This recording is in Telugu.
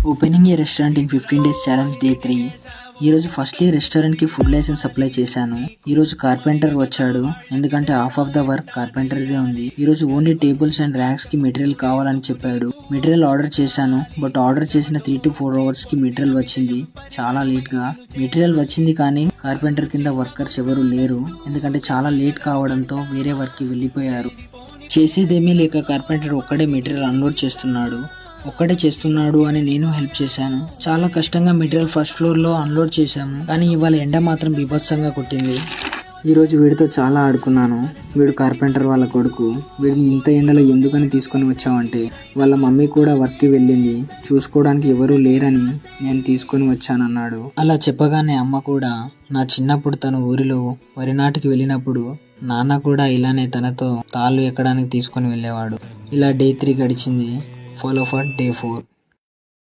Opening A restaurant in 15 days challenge day 3. ఈరోజు ఫస్ట్లీ రెస్టారెంట్కి ఫుడ్ లైసెన్స్ అప్లై చేశాను. ఈరోజు కార్పెంటర్ వచ్చాడు, ఎందుకంటే హాఫ్ ఆఫ్ ద వర్క్ కార్పెంటర్దే ఉంది. ఈరోజు ఓన్లీ టేబుల్స్ అండ్ ర్యాక్స్కి మెటీరియల్ కావాలని చెప్పాడు. మెటీరియల్ ఆర్డర్ చేశాను, బట్ ఆర్డర్ చేసిన 3 to 4 hours మెటీరియల్ వచ్చింది. చాలా లేట్గా మెటీరియల్ వచ్చింది, కానీ కార్పెంటర్ కింద వర్కర్స్ ఎవరు లేరు, ఎందుకంటే చాలా లేట్ కావడంతో వేరే వర్క్కి వెళ్ళిపోయారు. చేసేదేమీ లేక కార్పెంటర్ ఒక్కడే మెటీరియల్ అన్లోడ్ చేస్తున్నాడు అని నేను హెల్ప్ చేశాను. చాలా కష్టంగా మెటీరియల్ ఫస్ట్ ఫ్లోర్లో అన్లోడ్ చేశాము, కానీ ఇవాళ ఎండ మాత్రం బీభత్సంగా కొట్టింది. ఈరోజు వీడితో చాలా ఆడుకున్నాను. వీడు కార్పెంటర్ వాళ్ళ కొడుకు. వీడిని ఇంత ఎండలో ఎందుకని తీసుకొని వచ్చావంటే, వాళ్ళ మమ్మీ కూడా వర్క్కి వెళ్ళింది, చూసుకోవడానికి ఎవరూ లేరని నేను తీసుకొని వచ్చానన్నాడు. అలా చెప్పగానే అమ్మ కూడా, నా చిన్నప్పుడు తను ఊరిలో వరి నాటుకి వెళ్ళినప్పుడు నాన్న కూడా ఇలానే తనతో తాళ్ళు ఎక్కడానికి తీసుకొని వెళ్ళేవాడు. ఇలా డే 3 గడిచింది. Follow for day 4.